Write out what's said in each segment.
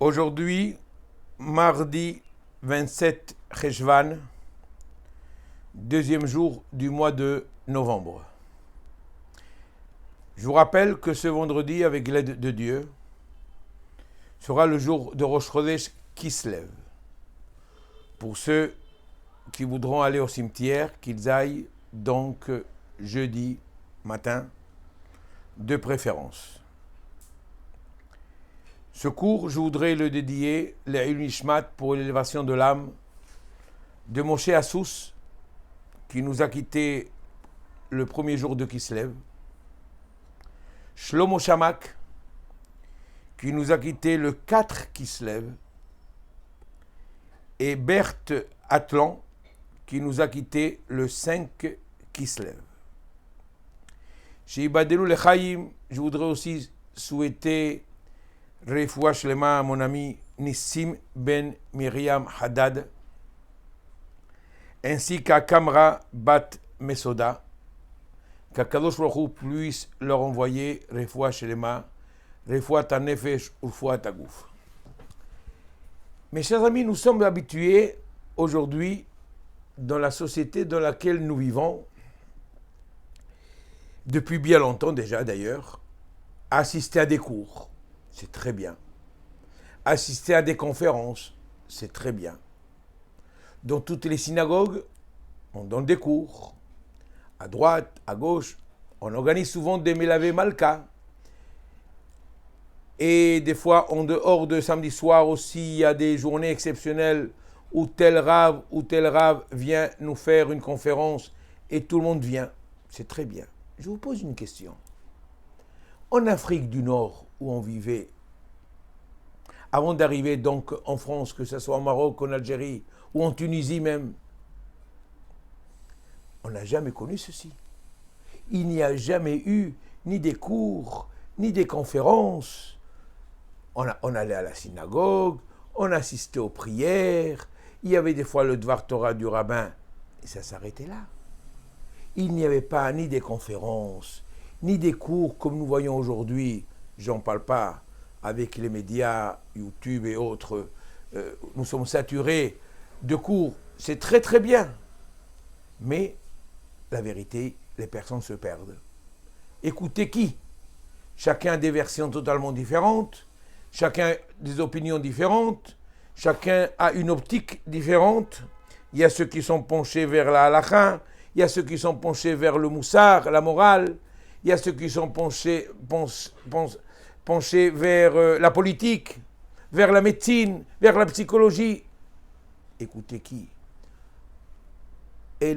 Aujourd'hui, mardi 27 Cheshvan, deuxième jour du mois de novembre. Je vous rappelle que ce vendredi, avec l'aide de Dieu, sera le jour de Rosh Chodesh qui se lève. Pour ceux qui voudront aller au cimetière, qu'ils aillent donc jeudi matin, de préférence. Ce cours, je voudrais le dédier, les Nishmat, pour l'élévation de l'âme de Moshe Assous, qui nous a quittés le premier jour de Kislev, Shlomo Shamak, qui nous a quittés le 4 Kislev, et Berthe Atlan, qui nous a quittés le 5 Kislev. Chez Ibadelu Lechaim, je voudrais aussi souhaiter Refoua Shlema à mon ami Nissim Ben Miriam Haddad, ainsi qu'à Kamra Bat Mesoda, qu'Akadosh Baruch Hu puisse leur envoyer Refoua Shlema, Refoua Tanefesh, Refoua Tagouf. Mes chers amis, nous sommes habitués aujourd'hui, dans la société dans laquelle nous vivons, depuis bien longtemps déjà d'ailleurs, à assister à des cours. C'est très bien. Assister à des conférences, c'est très bien. Dans toutes les synagogues, on donne des cours. À droite, à gauche, on organise souvent des Melavé Malka. Et des fois, en dehors de samedi soir aussi, il y a des journées exceptionnelles où tel rave vient nous faire une conférence et tout le monde vient. C'est très bien. Je vous pose une question. En Afrique du Nord, où on vivait, avant d'arriver donc en France, que ce soit au Maroc, en Algérie ou en Tunisie même, on n'a jamais connu ceci. Il n'y a jamais eu ni des cours, ni des conférences. On allait à la synagogue, on assistait aux prières, il y avait des fois le Dvar Torah du rabbin, et ça s'arrêtait là. Il n'y avait pas ni des conférences, ni des cours comme nous voyons aujourd'hui. J'en parle pas avec les médias, YouTube et autres. Nous sommes saturés de cours. C'est très très bien. Mais la vérité, les personnes se perdent. Écoutez qui? Chacun a des versions totalement différentes. Chacun a des opinions différentes. Chacun a une optique différente. Il y a ceux qui sont penchés vers la halakha. Il y a ceux qui sont penchés vers le moussar, la morale. Il y a ceux qui sont penchés vers la politique, vers la médecine, vers la psychologie. Écoutez qui? C'est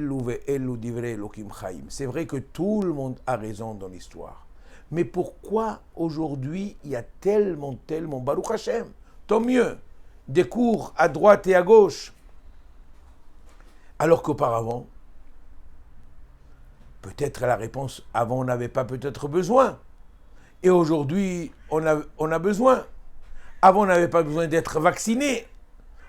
vrai que tout le monde a raison dans l'histoire. Mais pourquoi aujourd'hui il y a tellement, Baruch Hashem, tant mieux, des cours à droite et à gauche, alors qu'auparavant, peut-être la réponse, avant on n'avait pas peut-être besoin. Et aujourd'hui, on a besoin. Avant, on n'avait pas besoin d'être vacciné.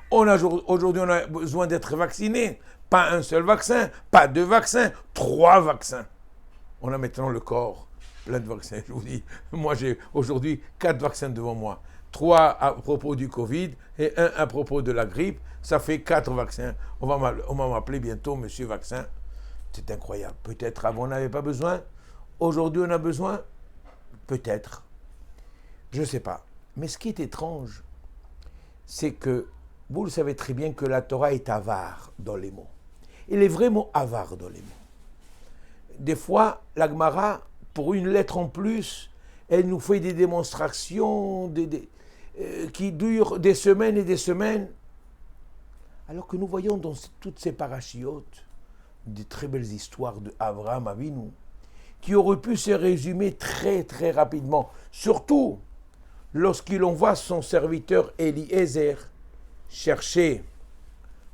Aujourd'hui, on a besoin d'être vacciné. Pas un seul vaccin, pas deux vaccins, 3 vaccins. On a maintenant le corps plein de vaccins. Je vous dis, moi j'ai aujourd'hui 4 vaccins devant moi. 3 à propos du Covid et 1 à propos de la grippe. Ça fait 4 vaccins. On va m'appeler bientôt Monsieur Vaccin. C'est incroyable. Peut-être avant on n'avait pas besoin. Aujourd'hui on a besoin. Peut-être. Je ne sais pas. Mais ce qui est étrange, c'est que vous le savez très bien que la Torah est avare dans les mots. Elle est vraiment avare dans les mots. Des fois, la Gemara, pour une lettre en plus, elle nous fait des démonstrations qui durent des semaines et des semaines. Alors que nous voyons dans toutes ces parachiotes des très belles histoires de Avraham Avinu, qui aurait pu se résumer très très rapidement, surtout lorsqu'il envoie son serviteur Eliezer chercher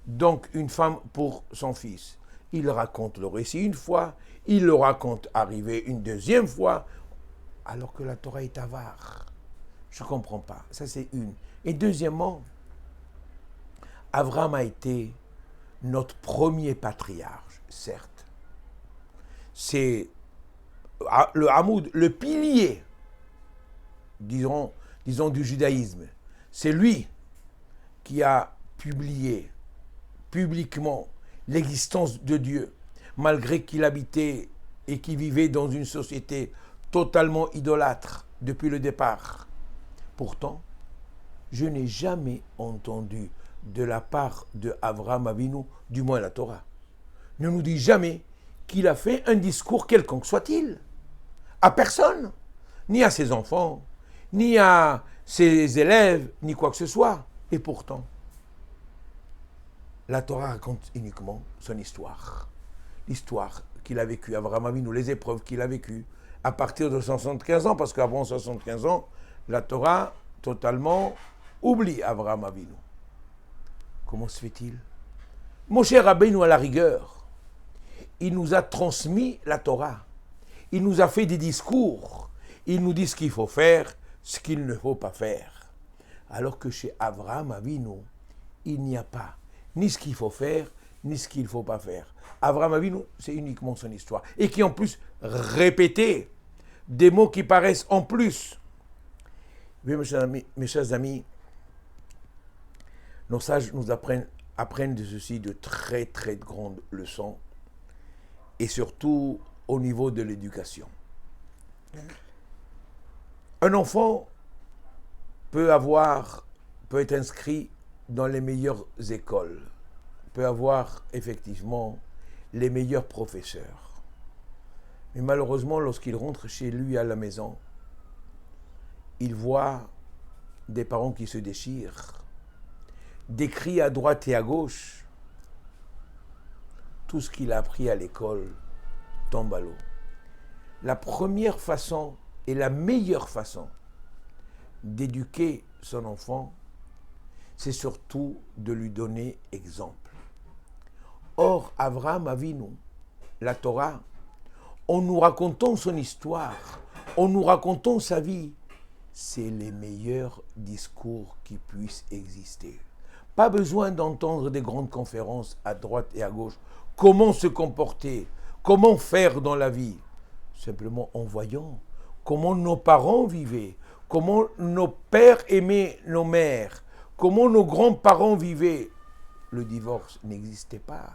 donc une femme pour son fils. Il raconte le récit une fois, il le raconte arrivé une deuxième fois, alors que la Torah est avare. Je ne comprends pas, ça c'est une. Et deuxièmement, Abraham a été notre premier patriarche, certes. C'est le Hamoud, le pilier, disons du judaïsme. C'est lui qui a publié publiquement l'existence de Dieu, malgré qu'il habitait et qu'il vivait dans une société totalement idolâtre depuis le départ. Pourtant, je n'ai jamais entendu de la part de Avraham Avinu, du moins la Torah, ne nous dit jamais qu'il a fait un discours quelconque soit-il, à personne, ni à ses enfants, ni à ses élèves, ni quoi que ce soit. Et pourtant, la Torah raconte uniquement son histoire. L'histoire qu'il a vécue, Avraham Avinu, les épreuves qu'il a vécues, à partir de 75 ans, parce qu'avant 75 ans, la Torah totalement oublie Avraham Avinu. Comment se fait-il? Moshe Rabbeinu, à la rigueur, il nous a transmis la Torah. Il nous a fait des discours. Il nous dit ce qu'il faut faire, ce qu'il ne faut pas faire. Alors que chez Avraham Avinu, il n'y a pas ni ce qu'il faut faire, ni ce qu'il ne faut pas faire. Avraham Avinu, c'est uniquement son histoire. Et qui en plus répétait des mots qui paraissent en plus. Oui, mes chers amis, nos sages nous apprennent de ceci de très très grandes leçons, et surtout au niveau de l'éducation. Un enfant peut être inscrit dans les meilleures écoles, peut avoir effectivement les meilleurs professeurs. Mais malheureusement, lorsqu'il rentre chez lui à la maison, il voit des parents qui se déchirent, des cris à droite et à gauche. Tout ce qu'il a appris à l'école tombe à l'eau. La première façon et la meilleure façon d'éduquer son enfant, c'est surtout de lui donner exemple. Or, Avraham Avinu, la Torah, en nous racontant son histoire, en nous racontant sa vie, c'est les meilleurs discours qui puissent exister. Pas besoin d'entendre des grandes conférences à droite et à gauche. Comment se comporter, comment faire dans la vie. Simplement en voyant comment nos parents vivaient, comment nos pères aimaient nos mères, comment nos grands-parents vivaient. Le divorce n'existait pas.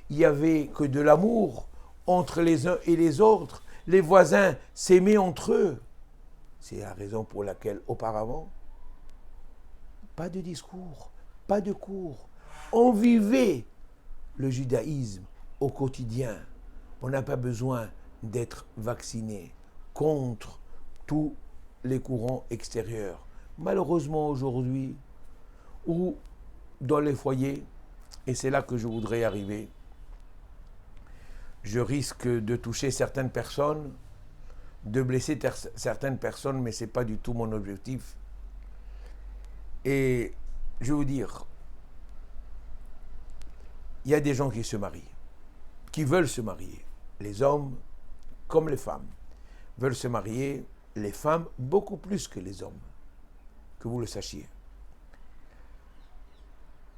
Il n'y avait que de l'amour entre les uns et les autres. Les voisins s'aimaient entre eux. C'est la raison pour laquelle, auparavant, pas de discours, pas de cours. On vivait le judaïsme au quotidien. On n'a pas besoin d'être vacciné contre tous les courants extérieurs. Malheureusement aujourd'hui, ou dans les foyers, et c'est là que je voudrais arriver, je risque de toucher certaines personnes, de blesser certaines personnes, mais ce n'est pas du tout mon objectif. Et je vais vous dire, il y a des gens qui se marient, qui veulent se marier. Les hommes comme les femmes veulent se marier, les femmes beaucoup plus que les hommes, que vous le sachiez.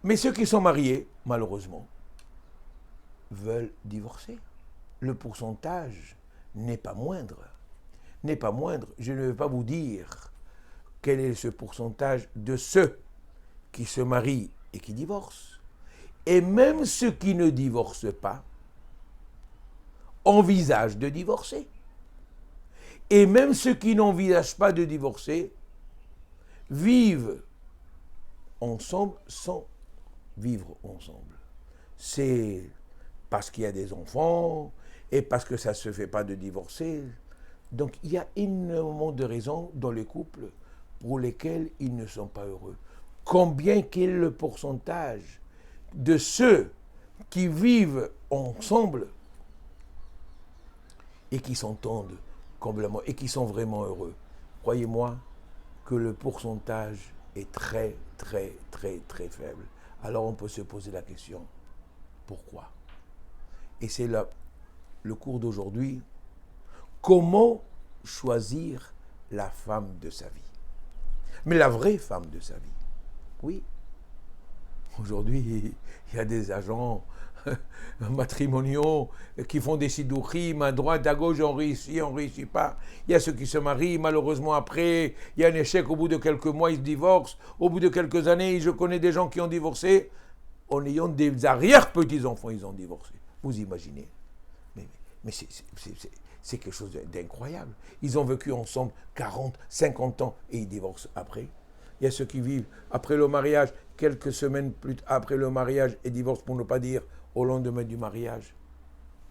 Mais ceux qui sont mariés, malheureusement, veulent divorcer. Le pourcentage n'est pas moindre. N'est pas moindre. Je ne vais pas vous dire quel est ce pourcentage de ceux qui se marient et qui divorcent. Et même ceux qui ne divorcent pas envisagent de divorcer. Et même ceux qui n'envisagent pas de divorcer vivent ensemble sans vivre ensemble. C'est parce qu'il y a des enfants et parce que ça ne se fait pas de divorcer. Donc il y a énormément de raisons dans les couples pour lesquelles ils ne sont pas heureux. Combien qu'est le pourcentage de ceux qui vivent ensemble et qui s'entendent complètement et qui sont vraiment heureux. Croyez-moi que le pourcentage est très, très, très, très faible. Alors on peut se poser la question, pourquoi? Et c'est là le cours d'aujourd'hui. Comment choisir la femme de sa vie? Mais la vraie femme de sa vie. Oui. Aujourd'hui, il y a des agents matrimoniaux qui font des sidourim à droite, à gauche, on réussit pas. Il y a ceux qui se marient, malheureusement après, il y a un échec, au bout de quelques mois, ils se divorcent. Au bout de quelques années, je connais des gens qui ont divorcé. En ayant des arrière-petits-enfants, ils ont divorcé. Vous imaginez? Mais c'est quelque chose d'incroyable. Ils ont vécu ensemble 40, 50 ans et ils divorcent après. Il y a ceux qui vivent après le mariage, quelques semaines plus après le mariage et divorcent, pour ne pas dire au lendemain du mariage.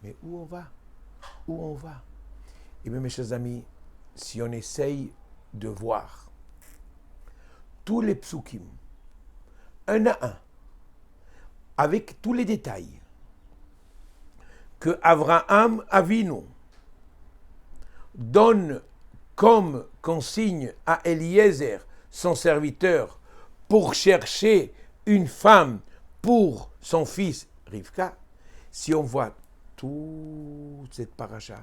Mais où on va? Où on va? Eh bien, mes chers amis, si on essaye de voir tous les psukim, un à un, avec tous les détails, que Abraham Avinu donne comme consigne à Eliezer, son serviteur, pour chercher une femme pour son fils Rivka, si on voit toute cette paracha,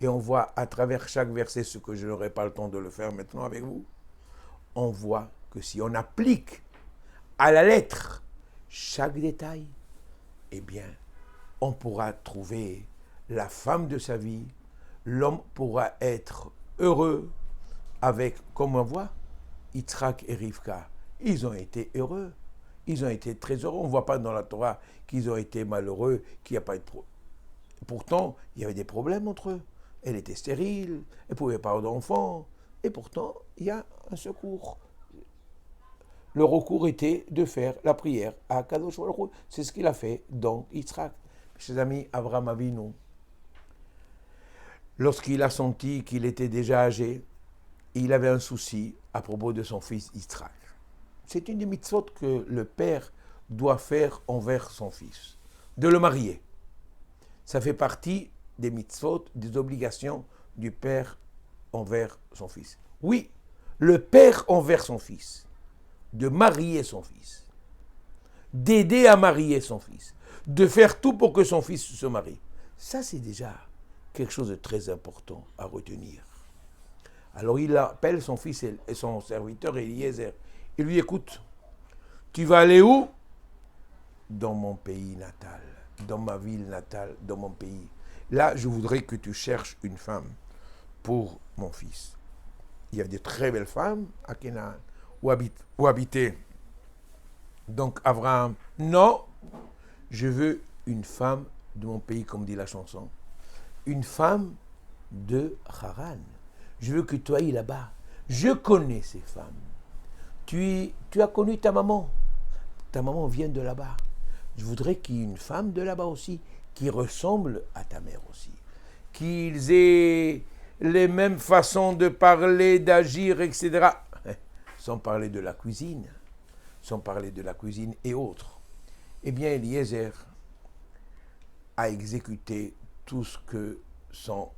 et on voit à travers chaque verset, ce que je n'aurai pas le temps de le faire maintenant avec vous, on voit que si on applique à la lettre chaque détail, eh bien, on pourra trouver la femme de sa vie, l'homme pourra être heureux avec, comme on voit, Yitzhak et Rivka. Ils ont été heureux, ils ont été très heureux. On ne voit pas dans la Torah qu'ils ont été malheureux, qu'il n'y a pas eu de problème. Pourtant, il y avait des problèmes entre eux. Elle était stérile, elle ne pouvait pas avoir d'enfants, et pourtant, il y a un secours. Le recours était de faire la prière à Kadosh Baruch Hu. C'est ce qu'il a fait dans Yitzhak. Mes amis, Abraham Avinu, lorsqu'il a senti qu'il était déjà âgé, il avait un souci à propos de son fils Yitzhak. C'est une des mitzvot que le père doit faire envers son fils, de le marier. Ça fait partie des mitzvot, des obligations du père envers son fils. Oui, le père envers son fils, de marier son fils, d'aider à marier son fils, de faire tout pour que son fils se marie. Ça, c'est déjà quelque chose de très important à retenir. Alors il appelle son fils et son serviteur Eliezer. Il lui dit, écoute, tu vas aller où? Dans mon pays natal, dans ma ville natale, dans mon pays. Là, je voudrais que tu cherches une femme pour mon fils. Il y a de très belles femmes à Canaan où habiter. Donc Abraham, non, je veux une femme de mon pays, comme dit la chanson. Une femme de Haran. Je veux que tu ailles là-bas. Je connais ces femmes. Tu as connu ta maman. Ta maman vient de là-bas. Je voudrais qu'il y ait une femme de là-bas aussi, qui ressemble à ta mère aussi. Qu'ils aient les mêmes façons de parler, d'agir, etc. Sans parler de la cuisine. Sans parler de la cuisine et autres. Eh bien, Eliezer a exécuté tout ce que son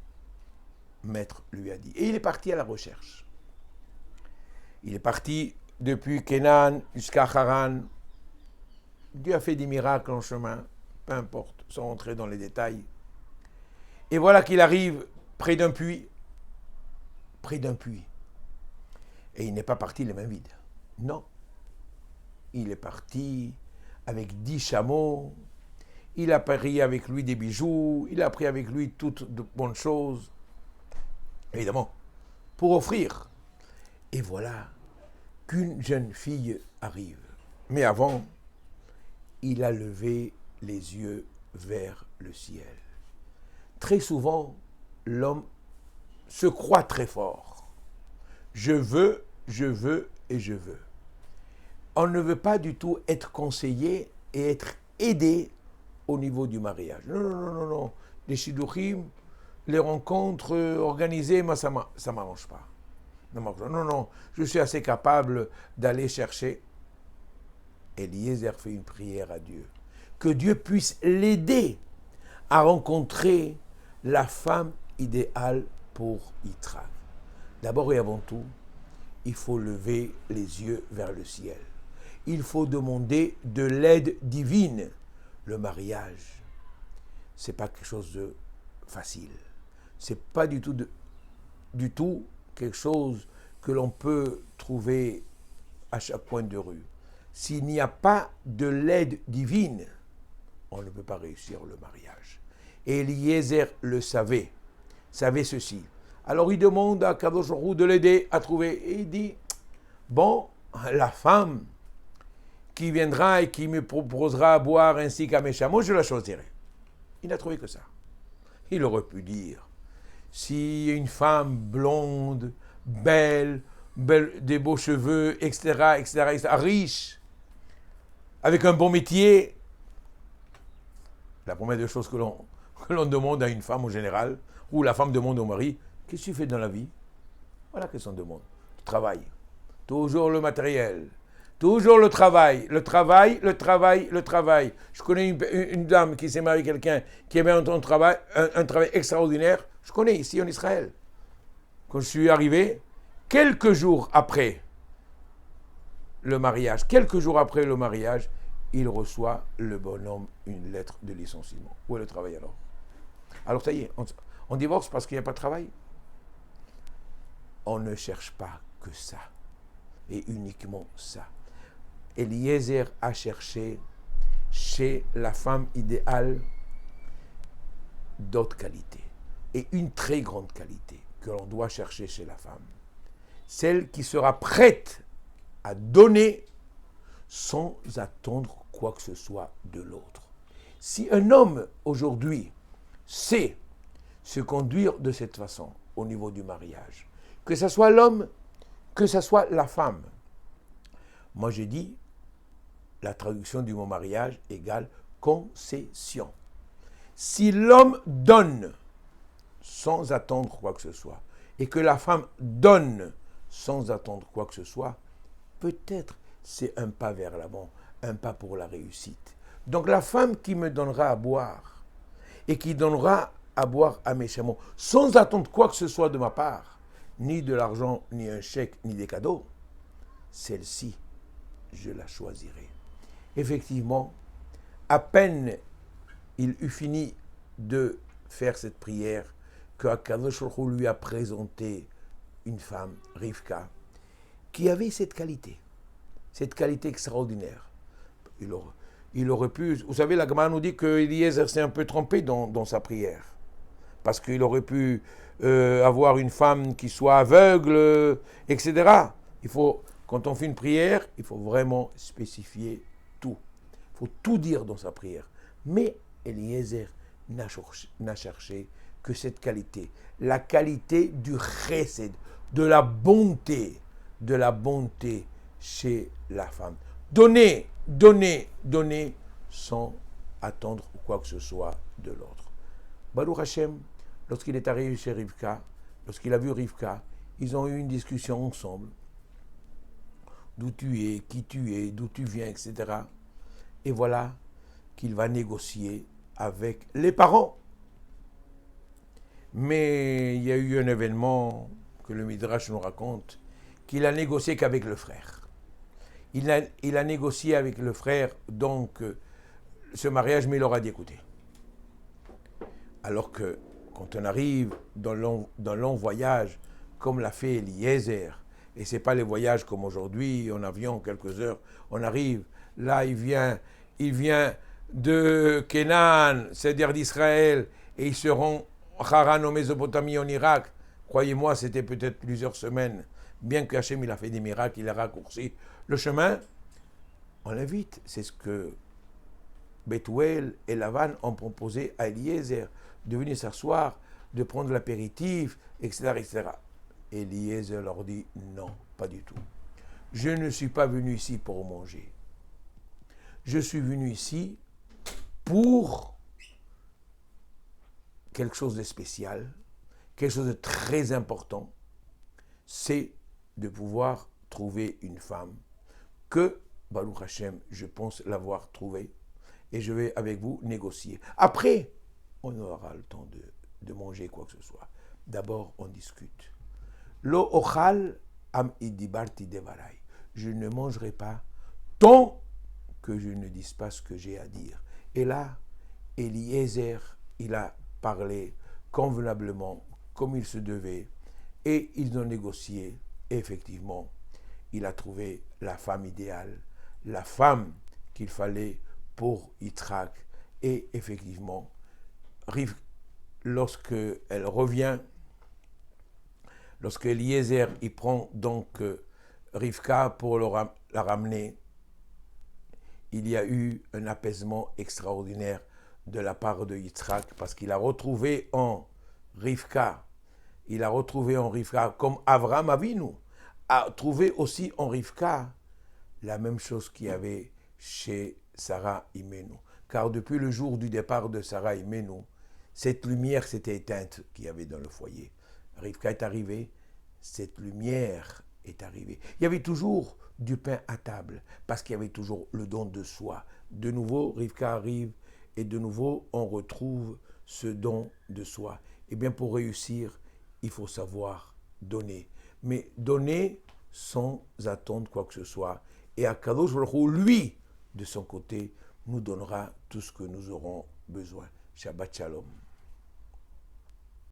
maître lui a dit. Et il est parti à la recherche. Il est parti depuis Canaan jusqu'à Haran. Dieu a fait des miracles en chemin, peu importe, sans entrer dans les détails. Et voilà qu'il arrive près d'un puits. Près d'un puits. Et il n'est pas parti les mains vides. Non. Il est parti avec 10 chameaux. Il a pris avec lui des bijoux. Il a pris avec lui toutes de bonnes choses. Évidemment, pour offrir. Et voilà qu'une jeune fille arrive. Mais avant, il a levé les yeux vers le ciel. Très souvent, l'homme se croit très fort. Je veux et je veux. On ne veut pas du tout être conseillé et être aidé au niveau du mariage. Non. Les shidduchim, les rencontres organisées, moi, ça ne m'arrange pas. Non, je suis assez capable d'aller chercher. Eliezer fait une prière à Dieu. Que Dieu puisse l'aider à rencontrer la femme idéale pour Yitzhak. D'abord et avant tout, il faut lever les yeux vers le ciel. Il faut demander de l'aide divine. Le mariage, ce n'est pas quelque chose de facile. Ce n'est pas du tout quelque chose que l'on peut trouver à chaque coin de rue. s'il n'y a pas de l'aide divine, on ne peut pas réussir le mariage. Et Eliezer le savait ceci. Alors il demande à Kadosh Baruch Hu de l'aider à trouver. Et il dit, bon, la femme qui viendra et qui me proposera à boire ainsi qu'à mes chameaux, je la choisirai. Il n'a trouvé que ça. Il aurait pu dire, si une femme blonde, belle, des beaux cheveux, etc., riche, avec un bon métier, la première des choses que l'on demande à une femme en général, ou la femme demande au mari, qu'est-ce que tu fais dans la vie? Voilà qu'est-ce qu'on demande. Tu travailles. Toujours le matériel. Toujours le travail. Le travail. Je connais une dame qui s'est mariée avec quelqu'un qui avait un travail extraordinaire. Je connais ici en Israël. Quand je suis arrivé, quelques jours après le mariage, il reçoit le bonhomme une lettre de licenciement. Où est le travail alors? Alors ça y est, on divorce parce qu'il n'y a pas de travail? On ne cherche pas que ça, et uniquement ça. Eliezer a cherché chez la femme idéale d'autres qualités, et une très grande qualité que l'on doit chercher chez la femme, celle qui sera prête à donner sans attendre quoi que ce soit de l'autre. Si un homme aujourd'hui sait se conduire de cette façon au niveau du mariage, que ce soit l'homme, que ce soit la femme, moi j'ai dit, la traduction du mot mariage égale concession. Si l'homme donne sans attendre quoi que ce soit, et que la femme donne sans attendre quoi que ce soit, peut-être c'est un pas vers l'avant, un pas pour la réussite. Donc la femme qui me donnera à boire, et qui donnera à boire à mes chameaux, sans attendre quoi que ce soit de ma part, ni de l'argent, ni un chèque, ni des cadeaux, celle-ci, je la choisirai. Effectivement, à peine il eut fini de faire cette prière, que Akadosh Baruch Hu lui a présenté une femme, Rivka, qui avait cette qualité extraordinaire. Il aurait pu, vous savez, la Gemara nous dit qu'Eliezer s'est un peu trompé dans sa prière, parce qu'il aurait pu avoir une femme qui soit aveugle, etc. Quand on fait une prière, il faut vraiment spécifier tout. Il faut tout dire dans sa prière. Mais Eliezer n'a cherché que cette qualité, la qualité du chesed, de la bonté chez la femme. Donner sans attendre quoi que ce soit de l'autre. Baruch Hashem, lorsqu'il est arrivé chez Rivka, lorsqu'il a vu Rivka, ils ont eu une discussion ensemble. D'où tu es, qui tu es, d'où tu viens, etc. Et voilà qu'il va négocier avec les parents. Mais il y a eu un événement que le Midrash nous raconte, qu'il a négocié qu'avec le frère. Il a négocié avec le frère, donc, ce mariage, mais il aura dit, écoutez, alors que quand on arrive dans long voyage, comme l'a fait Eliezer, et ce n'est pas les voyages comme aujourd'hui, en avion, quelques heures, on arrive, là il vient de Kenan, c'est-à-dire d'Israël, et ils seront Haran en Mésopotamie, en Irak. Croyez-moi, c'était peut-être plusieurs semaines, bien que Hachem il a fait des miracles, il a raccourci le chemin. On l'invite, c'est ce que Bethuel et Lavan ont proposé à Eliezer, de venir s'asseoir, de prendre l'apéritif, etc. Eliezer leur dit non, pas du tout. Je ne suis pas venu ici pour manger. Je suis venu ici pour quelque chose de spécial, quelque chose de très important, c'est de pouvoir trouver une femme que, Baruch Hashem, je pense l'avoir trouvée, et je vais avec vous négocier. Après, on aura le temps de manger quoi que ce soit. D'abord, on discute. Lo ochal am idibarti devarai. Je ne mangerai pas tant que je ne dise pas ce que j'ai à dire. Et là, Eliezer, il a parlé convenablement, comme il se devait, et ils ont négocié, et effectivement, il a trouvé la femme idéale, la femme qu'il fallait pour Yitzhak. Et effectivement, lorsque elle revient, lorsque Eliezer y prend donc Rivka pour la ramener, il y a eu un apaisement extraordinaire de la part de Yitzhak, parce qu'il a retrouvé en Rivka, comme Avraham Avinu a trouvé aussi en Rivka la même chose qu'il y avait chez Sarah Imenu. Car depuis le jour du départ de Sarah Imenu, cette lumière s'était éteinte qu'il y avait dans le foyer. Rivka est arrivée, cette lumière est arrivée. Il y avait toujours du pain à table, parce qu'il y avait toujours le don de soi. De nouveau, Rivka arrive, et de nouveau, on retrouve ce don de soi. Eh bien, pour réussir, il faut savoir donner. Mais donner sans attendre quoi que ce soit. Et Akadosh Baruch Hu, lui, de son côté, nous donnera tout ce que nous aurons besoin. Shabbat Shalom.